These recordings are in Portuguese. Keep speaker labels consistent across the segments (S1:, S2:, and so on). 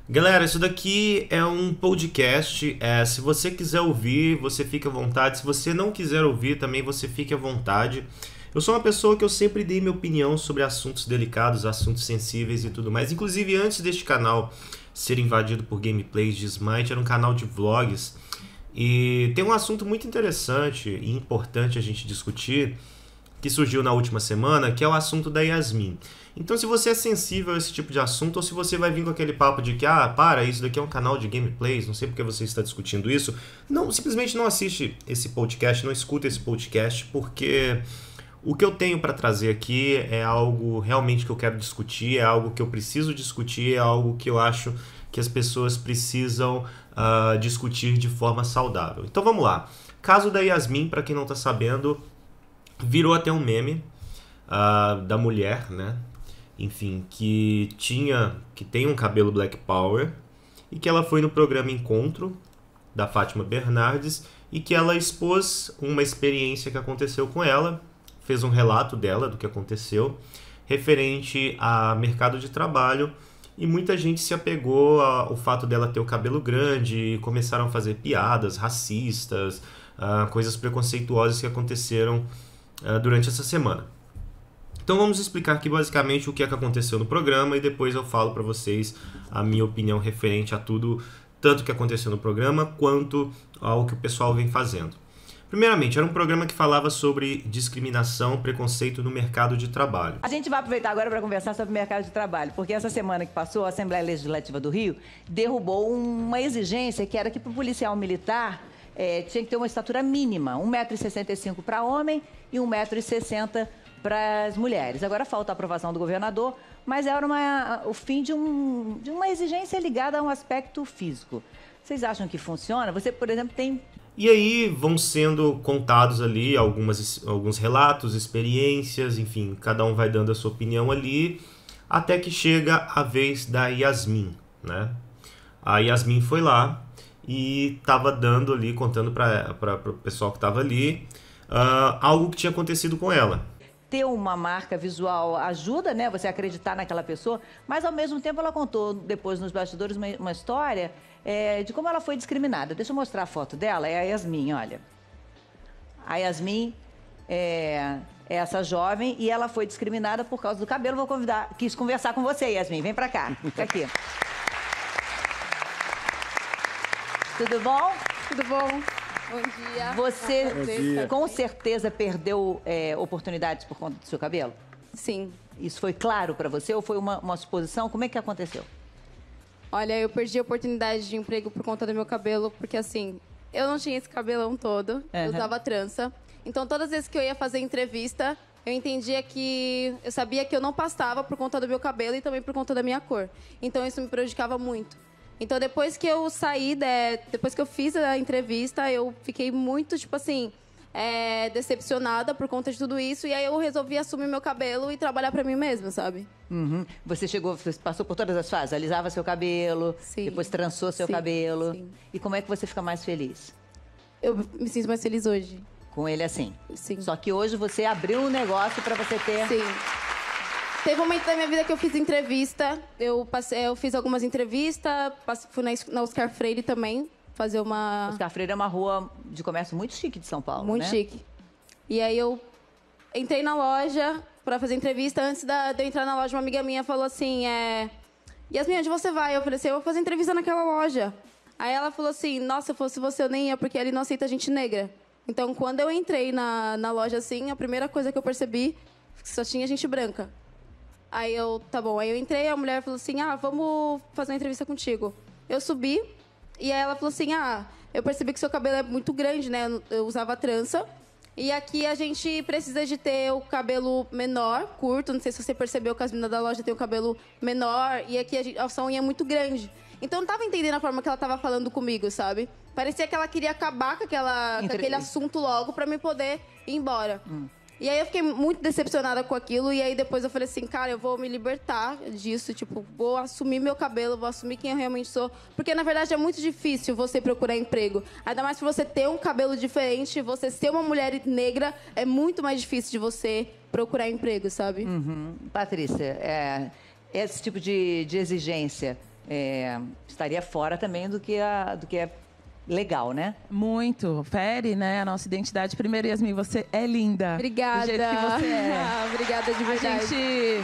S1: Galera, isso daqui é um podcast. Se você quiser ouvir, você fica à vontade. Se você não quiser ouvir, também você fique à vontade. Eu sou uma pessoa que eu sempre dei minha opinião sobre assuntos delicados, assuntos sensíveis e tudo mais. Inclusive, antes deste canal ser invadido por gameplays de Smite, era um canal de vlogs. E tem um assunto muito interessante e importante a gente discutir, que surgiu na última semana, que é o assunto da Yasmin. Então, se você é sensível a esse tipo de assunto, ou se você vai vir com aquele papo de que, isso daqui é um canal de gameplays, não sei porque você está discutindo isso, não, simplesmente não assiste esse podcast, não escuta esse podcast, porque o que eu tenho para trazer aqui é algo realmente que eu quero discutir, é algo que eu preciso discutir, é algo que eu acho que as pessoas precisam discutir de forma saudável. Então, vamos lá. Caso da Yasmin, para quem não está sabendo, virou até um meme da mulher, né? Enfim, que tem um cabelo Black Power e que ela foi no programa Encontro da Fátima Bernardes e que ela expôs uma experiência que aconteceu com ela, fez um relato dela do que aconteceu referente a mercado de trabalho e muita gente se apegou ao fato dela ter o cabelo grande e começaram a fazer piadas racistas, coisas preconceituosas que aconteceram durante essa semana. Então vamos explicar aqui basicamente o que é que aconteceu no programa e depois eu falo para vocês a minha opinião referente a tudo, tanto que aconteceu no programa quanto ao que o pessoal vem fazendo. Primeiramente, era um programa que falava sobre discriminação, preconceito no mercado de trabalho.
S2: A gente vai aproveitar agora para conversar sobre o mercado de trabalho, porque essa semana que passou, a Assembleia Legislativa do Rio derrubou uma exigência que era que para o policial militar tinha que ter uma estatura mínima, 1,65 m para homem e 1,60 m para as mulheres. Agora falta a aprovação do governador, mas era o fim de uma exigência ligada a um aspecto físico. Vocês acham que funciona? Você, por exemplo, tem...
S1: E aí vão sendo contados ali alguns relatos, experiências, enfim, cada um vai dando a sua opinião ali, até que chega a vez da Yasmin, né? A Yasmin foi lá e estava dando ali, contando para o pessoal que estava ali, algo que tinha acontecido com ela.
S2: Ter uma marca visual ajuda, né, você acreditar naquela pessoa, mas ao mesmo tempo ela contou depois nos bastidores uma história de como ela foi discriminada. Deixa eu mostrar a foto dela, é a Yasmin, olha. A Yasmin é essa jovem e ela foi discriminada por causa do cabelo. Quis conversar com você, Yasmin, vem pra cá, aqui. Tudo bom?
S3: Tudo bom? Bom dia.
S2: Você com certeza perdeu oportunidades por conta do seu cabelo?
S3: Sim.
S2: Isso foi claro para você ou foi uma suposição? Como é que aconteceu?
S3: Olha, eu perdi a oportunidade de emprego por conta do meu cabelo, porque assim, eu não tinha esse cabelão todo, eu usava trança. Então, todas as vezes que eu ia fazer entrevista, eu sabia que eu não passava por conta do meu cabelo e também por conta da minha cor. Então, isso me prejudicava muito. Então, depois que eu depois que eu fiz a entrevista, eu fiquei muito, decepcionada por conta de tudo isso. E aí eu resolvi assumir meu cabelo e trabalhar pra mim mesma, sabe?
S2: Uhum. Você passou por todas as fases? Alisava seu cabelo,
S3: sim,
S2: depois trançou seu cabelo.
S3: Sim.
S2: E como é que você fica mais feliz?
S3: Eu me sinto mais feliz hoje.
S2: Com ele assim?
S3: Sim.
S2: Só que hoje você abriu um negócio pra você ter...
S3: Sim. Teve um momento da minha vida que eu fiz entrevista. Eu fiz algumas entrevistas, fui na Oscar Freire também, fazer uma...
S2: Oscar Freire é uma rua de comércio muito chique de São Paulo,
S3: muito
S2: né?
S3: chique. E aí eu entrei na loja pra fazer entrevista. Antes de eu entrar na loja, uma amiga minha falou assim, Yasmin, onde você vai? Eu falei assim, eu vou fazer entrevista naquela loja. Aí ela falou assim, nossa, se fosse você eu nem ia, porque ele não aceita gente negra. Então, quando eu entrei na loja assim, a primeira coisa que eu percebi foi que só tinha gente branca. Aí tá bom. Aí eu entrei, a mulher falou assim, vamos fazer uma entrevista contigo. Eu subi, e aí ela falou assim, eu percebi que seu cabelo é muito grande, né? Eu usava trança. E aqui a gente precisa de ter o cabelo menor, curto. Não sei se você percebeu que as meninas da loja têm o cabelo menor. E aqui a sua unha é muito grande. Então eu não tava entendendo a forma que ela tava falando comigo, sabe? Parecia que ela queria acabar com aquele assunto logo pra me poder ir embora. E aí eu fiquei muito decepcionada com aquilo. E aí depois eu falei assim, cara, eu vou me libertar disso. Vou assumir meu cabelo, vou assumir quem eu realmente sou. Porque, na verdade, é muito difícil você procurar emprego. Ainda mais pra você ter um cabelo diferente, você ser uma mulher negra, é muito mais difícil de você procurar emprego, sabe?
S2: Patrícia, esse tipo de exigência estaria fora também do que é legal, né?
S4: Muito. Fere, né? A nossa identidade. Primeiro, Yasmin, você é linda.
S3: Obrigada.
S4: Do jeito que você é.
S3: Obrigada de verdade.
S4: A gente...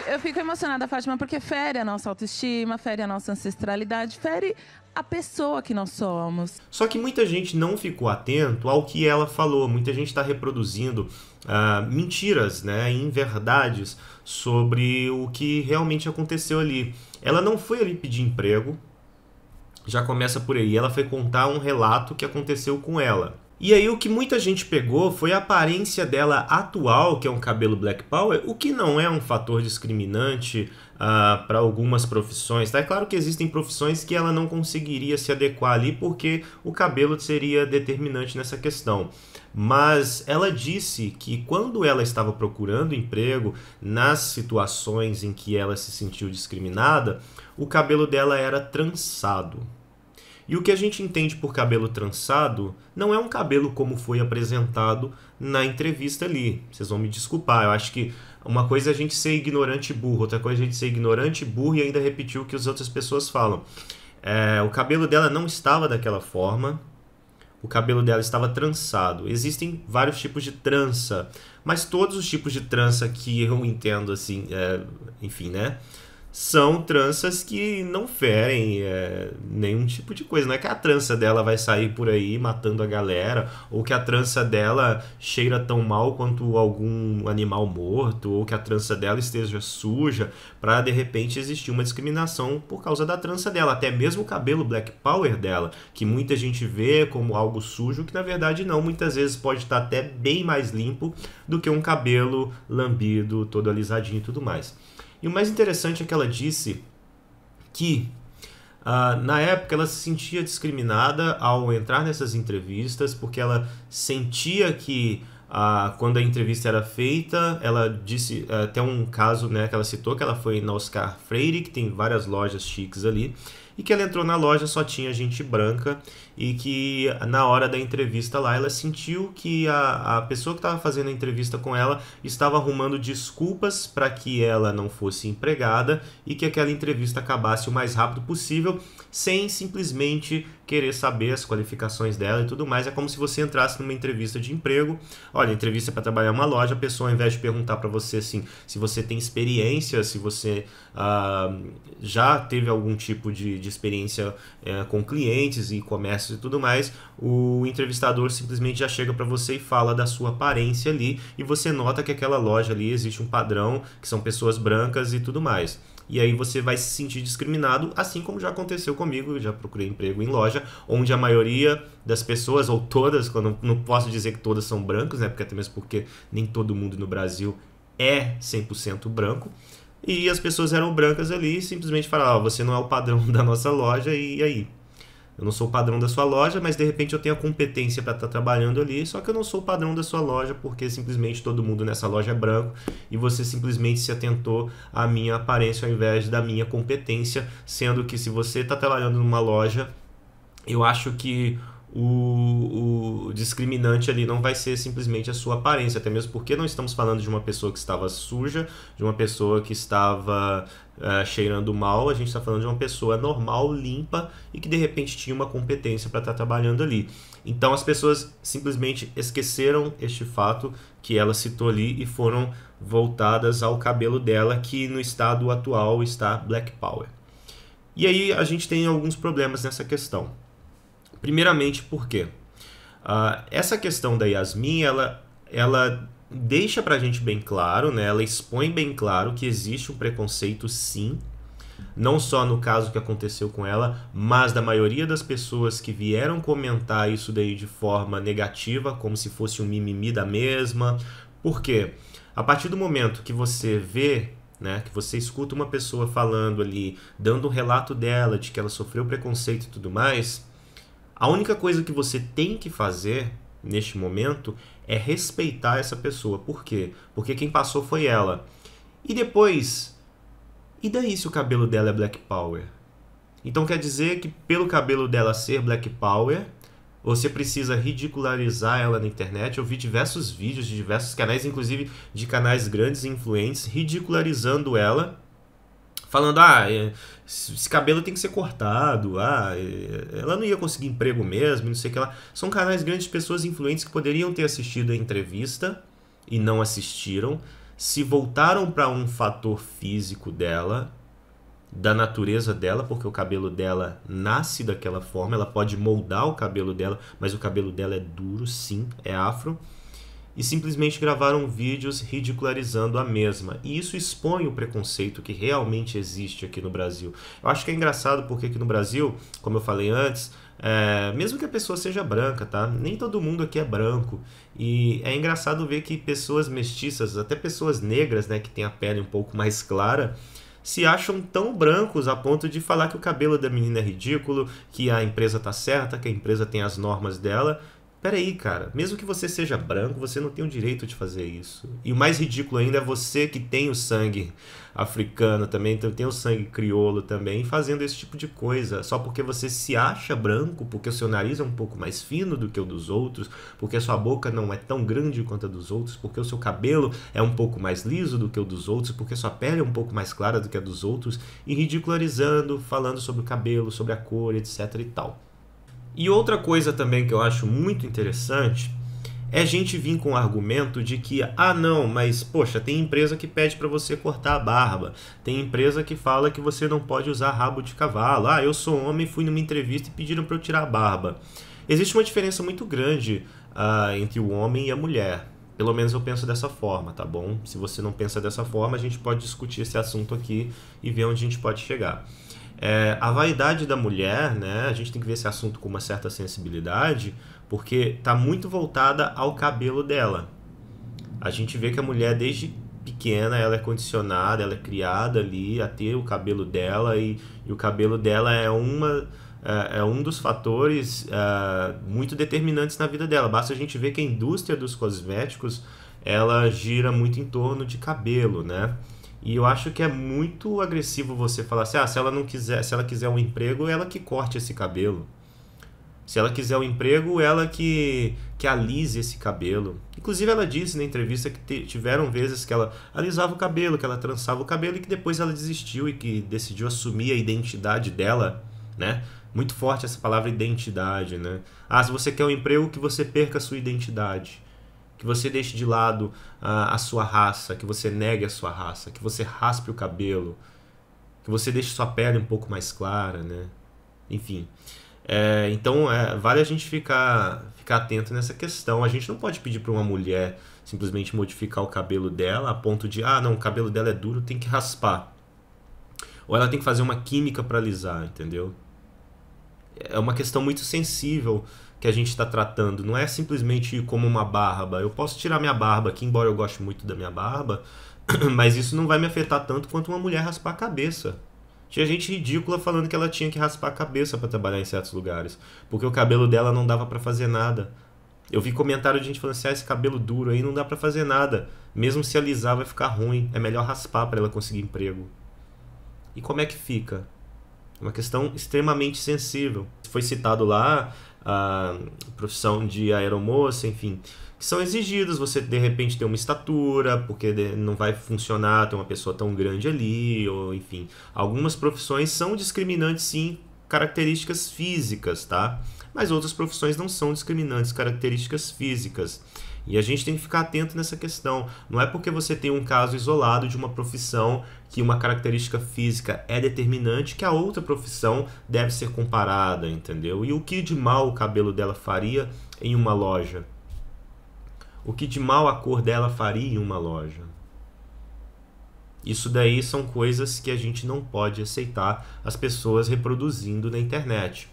S4: eu fico emocionada, Fátima, porque fere a nossa autoestima, fere a nossa ancestralidade, fere a pessoa que nós somos.
S1: Só que muita gente não ficou atento ao que ela falou. Muita gente está reproduzindo mentiras, né, inverdades sobre o que realmente aconteceu ali. Ela não foi ali pedir emprego, já começa por aí. Ela foi contar um relato que aconteceu com ela. E aí o que muita gente pegou foi a aparência dela atual, que é um cabelo Black Power, o que não é um fator discriminante para algumas profissões. Tá? É claro que existem profissões que ela não conseguiria se adequar ali porque o cabelo seria determinante nessa questão. Mas ela disse que quando ela estava procurando emprego, nas situações em que ela se sentiu discriminada, o cabelo dela era trançado. E o que a gente entende por cabelo trançado não é um cabelo como foi apresentado na entrevista ali. Vocês vão me desculpar, eu acho que uma coisa é a gente ser ignorante e burro, outra coisa é a gente ser ignorante, burro e ainda repetir o que as outras pessoas falam. O cabelo dela não estava daquela forma, o cabelo dela estava trançado. Existem vários tipos de trança, mas todos os tipos de trança que eu entendo assim, enfim, né? São tranças que não ferem nenhum tipo de coisa. Não é que a trança dela vai sair por aí matando a galera, ou que a trança dela cheira tão mal quanto algum animal morto, ou que a trança dela esteja suja, para de repente existir uma discriminação por causa da trança dela. Até mesmo o cabelo Black Power dela, que muita gente vê como algo sujo, que na verdade não. Muitas vezes pode estar até bem mais limpo do que um cabelo lambido, todo alisadinho e tudo mais. E o mais interessante é que ela disse que na época ela se sentia discriminada ao entrar nessas entrevistas, porque ela sentia que quando a entrevista era feita, ela disse, até um caso, né, que ela citou, que ela foi na Oscar Freire, que tem várias lojas chiques ali, e que ela entrou na loja, só tinha gente branca, e que na hora da entrevista lá, ela sentiu que a pessoa que estava fazendo a entrevista com ela estava arrumando desculpas para que ela não fosse empregada e que aquela entrevista acabasse o mais rápido possível, sem simplesmente querer saber as qualificações dela e tudo mais. É como se você entrasse numa entrevista de emprego. Olha, entrevista para trabalhar em uma loja, a pessoa, ao invés de perguntar para você assim, se você tem experiência, se você já teve algum tipo de experiência com clientes e comércio e tudo mais, o entrevistador simplesmente já chega para você e fala da sua aparência ali, e você nota que aquela loja ali existe um padrão, que são pessoas brancas e tudo mais. E aí você vai se sentir discriminado, assim como já aconteceu comigo. Eu já procurei emprego em loja, onde a maioria das pessoas, ou todas, não posso dizer que todas são brancos, né? Porque até mesmo porque nem todo mundo no Brasil é 100% branco. E as pessoas eram brancas ali e simplesmente falavam, você não é o padrão da nossa loja, e aí? Eu não sou o padrão da sua loja, mas de repente eu tenho a competência para estar trabalhando ali, só que eu não sou o padrão da sua loja porque simplesmente todo mundo nessa loja é branco e você simplesmente se atentou à minha aparência ao invés da minha competência, sendo que se você está trabalhando numa loja, eu acho que o discriminante ali não vai ser simplesmente a sua aparência, até mesmo porque não estamos falando de uma pessoa que estava suja, de uma pessoa que estava cheirando mal, a gente está falando de uma pessoa normal, limpa e que de repente tinha uma competência para estar trabalhando ali. Então as pessoas simplesmente esqueceram este fato que ela citou ali e foram voltadas ao cabelo dela, que no estado atual está Black Power. E aí a gente tem alguns problemas nessa questão. Primeiramente, por quê? Essa questão da Yasmin, ela deixa pra gente bem claro, né? Ela expõe bem claro que existe um preconceito, sim, não só no caso que aconteceu com ela, mas da maioria das pessoas que vieram comentar isso daí de forma negativa, como se fosse um mimimi da mesma. Por quê? A partir do momento que você vê, né, que você escuta uma pessoa falando ali, dando um relato dela, de que ela sofreu preconceito e tudo mais, a única coisa que você tem que fazer neste momento é respeitar essa pessoa. Por quê? Porque quem passou foi ela. E depois, e daí se o cabelo dela é Black Power? Então quer dizer que pelo cabelo dela ser Black Power, você precisa ridicularizar ela na internet. Eu vi diversos vídeos de diversos canais, inclusive de canais grandes e influentes, ridicularizando ela falando, esse cabelo tem que ser cortado, ela não ia conseguir emprego mesmo, não sei o que lá. São canais grandes de pessoas influentes que poderiam ter assistido a entrevista e não assistiram, se voltaram para um fator físico dela, da natureza dela, porque o cabelo dela nasce daquela forma, ela pode moldar o cabelo dela, mas o cabelo dela é duro, sim, é afro, e simplesmente gravaram vídeos ridicularizando a mesma. E isso expõe o preconceito que realmente existe aqui no Brasil. Eu acho que é engraçado porque aqui no Brasil, como eu falei antes, mesmo que a pessoa seja branca, tá? Nem todo mundo aqui é branco. E é engraçado ver que pessoas mestiças, até pessoas negras, né, que têm a pele um pouco mais clara, se acham tão brancos a ponto de falar que o cabelo da menina é ridículo, que a empresa tá certa, que a empresa tem as normas dela. Peraí, cara, mesmo que você seja branco, você não tem o direito de fazer isso. E o mais ridículo ainda é você que tem o sangue africano também, tem o sangue crioulo também, fazendo esse tipo de coisa. Só porque você se acha branco, porque o seu nariz é um pouco mais fino do que o dos outros, porque a sua boca não é tão grande quanto a dos outros, porque o seu cabelo é um pouco mais liso do que o dos outros, porque a sua pele é um pouco mais clara do que a dos outros, e ridicularizando, falando sobre o cabelo, sobre a cor, etc e tal. E outra coisa também que eu acho muito interessante é a gente vir com o argumento de que, não, mas poxa, tem empresa que pede para você cortar a barba, tem empresa que fala que você não pode usar rabo de cavalo, eu sou homem, fui numa entrevista e pediram para eu tirar a barba. Existe uma diferença muito grande entre o homem e a mulher. Pelo menos eu penso dessa forma, tá bom? Se você não pensa dessa forma, a gente pode discutir esse assunto aqui e ver onde a gente pode chegar. A vaidade da mulher, né, a gente tem que ver esse assunto com uma certa sensibilidade, porque está muito voltada ao cabelo dela. A gente vê que a mulher, desde pequena, ela é condicionada, ela é criada ali a ter o cabelo dela, e o cabelo dela é um dos fatores muito determinantes na vida dela. Basta a gente ver que a indústria dos cosméticos, ela gira muito em torno de cabelo, né? E eu acho que é muito agressivo você falar assim, se ela quiser um emprego, ela que corte esse cabelo. Se ela quiser um emprego, ela que alise esse cabelo. Inclusive ela disse na entrevista que tiveram vezes que ela alisava o cabelo, que ela trançava o cabelo e que depois ela desistiu e que decidiu assumir a identidade dela, né? Muito forte essa palavra identidade, né? Se você quer um emprego, que você perca a sua identidade. Que você deixe de lado a sua raça, que você negue a sua raça, que você raspe o cabelo, que você deixe sua pele um pouco mais clara, né? Enfim. Então, vale a gente ficar atento nessa questão. A gente não pode pedir para uma mulher simplesmente modificar o cabelo dela a ponto de, não, o cabelo dela é duro, tem que raspar. Ou ela tem que fazer uma química para alisar, entendeu? É uma questão muito sensível que a gente está tratando. Não é simplesmente como uma barba. Eu posso tirar minha barba aqui, embora eu goste muito da minha barba, mas isso não vai me afetar tanto quanto uma mulher raspar a cabeça. Tinha gente ridícula falando que ela tinha que raspar a cabeça para trabalhar em certos lugares, porque o cabelo dela não dava para fazer nada. Eu vi comentário de gente falando assim, esse cabelo duro aí não dá para fazer nada. Mesmo se alisar vai ficar ruim, é melhor raspar para ela conseguir emprego. E como é que fica? É uma questão extremamente sensível. Foi citado lá a profissão de aeromoça, enfim, que são exigidos. Você de repente ter uma estatura, porque não vai funcionar ter uma pessoa tão grande ali, ou enfim. Algumas profissões são discriminantes, sim, características físicas, tá? Mas outras profissões não são discriminantes, características físicas. E a gente tem que ficar atento nessa questão. Não é porque você tem um caso isolado de uma profissão que uma característica física é determinante que a outra profissão deve ser comparada, entendeu? E o que de mal o cabelo dela faria em uma loja? O que de mal a cor dela faria em uma loja? Isso daí são coisas que a gente não pode aceitar as pessoas reproduzindo na internet.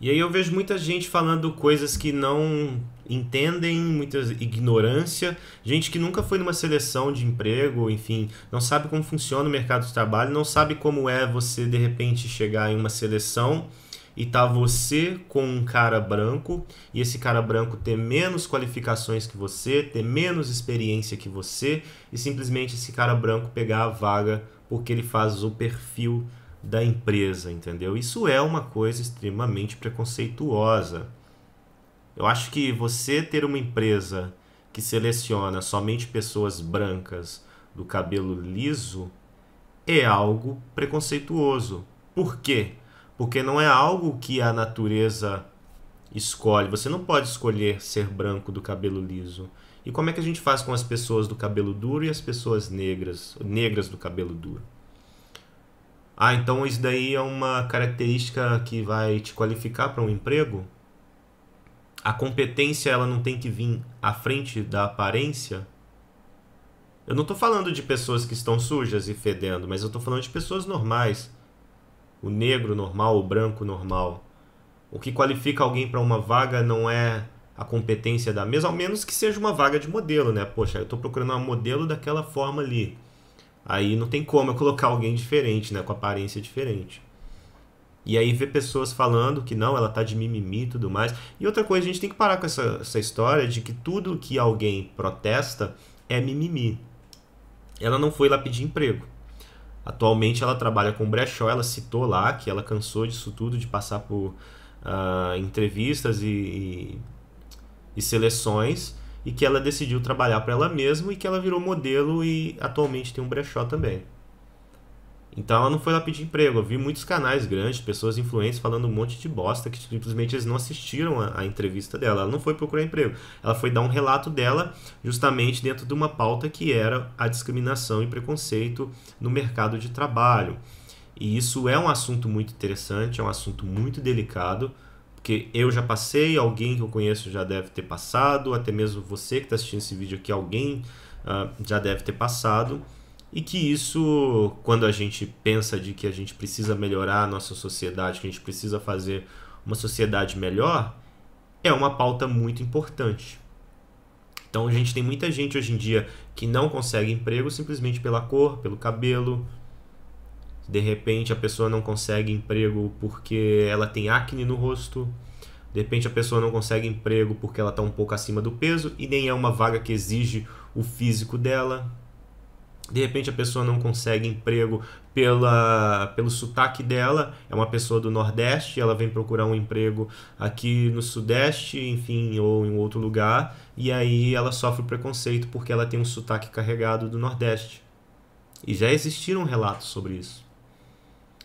S1: E aí eu vejo muita gente falando coisas que não entendem, muita ignorância, gente que nunca foi numa seleção de emprego, enfim, não sabe como funciona o mercado de trabalho, não sabe como é você de repente chegar em uma seleção e tá você com um cara branco, e esse cara branco ter menos qualificações que você, ter menos experiência que você, e simplesmente esse cara branco pegar a vaga porque ele faz o perfil da empresa, entendeu? Isso é uma coisa extremamente preconceituosa. Eu acho que você ter uma empresa que seleciona somente pessoas brancas do cabelo liso é algo preconceituoso. Por quê? Porque não é algo que a natureza escolhe. Você não pode escolher ser branco do cabelo liso. E como é que a gente faz com as pessoas do cabelo duro e as pessoas negras do cabelo duro? Ah, então isso daí é uma característica que vai te qualificar para um emprego? A competência, ela não tem que vir à frente da aparência? Eu não estou falando de pessoas que estão sujas e fedendo, mas eu estou falando de pessoas normais. O negro normal, o branco normal. O que qualifica alguém para uma vaga não é a competência da mesma, ao menos que seja uma vaga de modelo, né? Poxa, eu estou procurando uma modelo daquela forma ali. Aí não tem como eu colocar alguém diferente, né? Com aparência diferente. E aí ver pessoas falando que não, ela tá de mimimi e tudo mais. E outra coisa, a gente tem que parar com essa história de que tudo que alguém protesta é mimimi. Ela não foi lá pedir emprego. Atualmente ela trabalha com brechó, ela citou lá que ela cansou disso tudo, de passar por entrevistas e seleções, e que ela decidiu trabalhar para ela mesma e que ela virou modelo e atualmente tem um brechó também. Então ela não foi lá pedir emprego. Eu vi muitos canais grandes, pessoas influentes falando um monte de bosta que simplesmente eles não assistiram a entrevista dela. Ela não foi procurar emprego. Ela foi dar um relato dela justamente dentro de uma pauta que era a discriminação e preconceito no mercado de trabalho. E isso é um assunto muito interessante, é um assunto muito delicado, porque eu já passei, alguém que eu conheço já deve ter passado, até mesmo você que está assistindo esse vídeo aqui, alguém já deve ter passado. E que isso, quando a gente pensa de que a gente precisa melhorar a nossa sociedade, que a gente precisa fazer uma sociedade melhor, é uma pauta muito importante. Então a gente tem muita gente hoje em dia que não consegue emprego simplesmente pela cor, pelo cabelo. De repente a pessoa não consegue emprego porque ela tem acne no rosto. De repente a pessoa não consegue emprego porque ela está um pouco acima do peso e nem é uma vaga que exige o físico dela. De repente a pessoa não consegue emprego pelo sotaque dela, é uma pessoa do Nordeste, ela vem procurar um emprego aqui no Sudeste, enfim, ou em outro lugar, e aí ela sofre preconceito porque ela tem um sotaque carregado do Nordeste. E já existiram relatos sobre isso.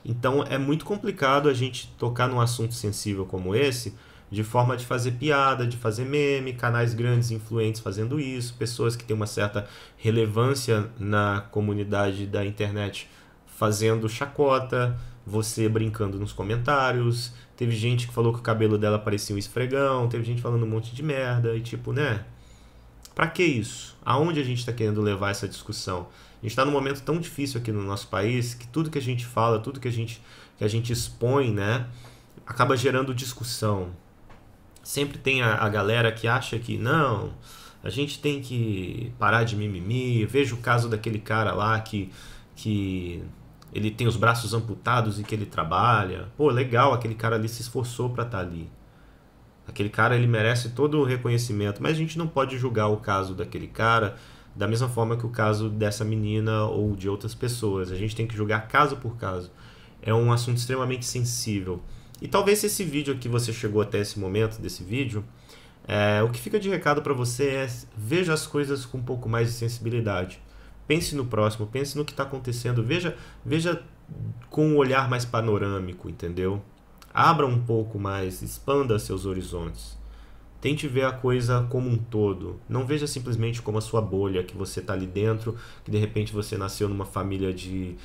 S1: Então é muito complicado a gente tocar num assunto sensível como esse, de forma de fazer piada, de fazer meme, canais grandes influentes fazendo isso, pessoas que têm uma certa relevância na comunidade da internet fazendo chacota, você brincando nos comentários, teve gente que falou que o cabelo dela parecia um esfregão, teve gente falando um monte de merda, e tipo, né? Pra que isso? Aonde a gente tá querendo levar essa discussão? A gente tá num momento tão difícil aqui no nosso país, que tudo que a gente fala, tudo que a gente expõe, né, acaba gerando discussão. Sempre tem a galera que acha que não, a gente tem que parar de mimimi. Eu vejo o caso daquele cara lá que ele tem os braços amputados e que ele trabalha. Pô, legal, aquele cara ali se esforçou para estar ali. Aquele cara, ele merece todo o reconhecimento, mas a gente não pode julgar o caso daquele cara da mesma forma que o caso dessa menina ou de outras pessoas. A gente tem que julgar caso por caso. É um assunto extremamente sensível. E talvez se esse vídeo aqui você chegou até esse momento desse vídeo, o que fica de recado para você é: veja as coisas com um pouco mais de sensibilidade. Pense no próximo, pense no que está acontecendo, veja com um olhar mais panorâmico, entendeu? Abra um pouco mais, expanda seus horizontes. Tente ver a coisa como um todo. Não veja simplesmente como a sua bolha, que você está ali dentro, que de repente você nasceu numa família de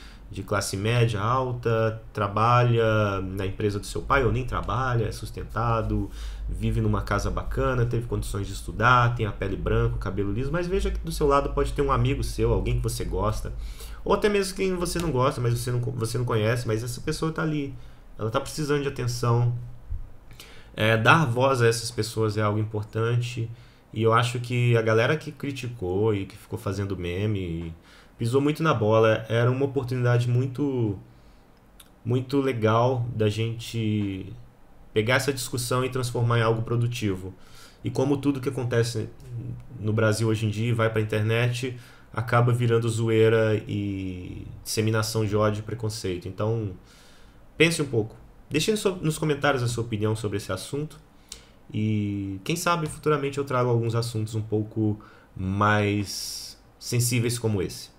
S1: classe média alta, trabalha na empresa do seu pai ou nem trabalha, é sustentado, vive numa casa bacana, teve condições de estudar, tem a pele branca, o cabelo liso, mas veja que do seu lado pode ter um amigo seu, alguém que você gosta, ou até mesmo quem você não gosta, mas você não conhece, mas essa pessoa está ali, ela está precisando de atenção. Dar voz a essas pessoas é algo importante, e eu acho que a galera que criticou e que ficou fazendo meme pisou muito na bola. Era uma oportunidade muito, muito legal da gente pegar essa discussão e transformar em algo produtivo. E como tudo que acontece no Brasil hoje em dia e vai para a internet, acaba virando zoeira e disseminação de ódio e preconceito. Então, pense um pouco. Deixe nos comentários a sua opinião sobre esse assunto. E quem sabe futuramente eu trago alguns assuntos um pouco mais sensíveis como esse.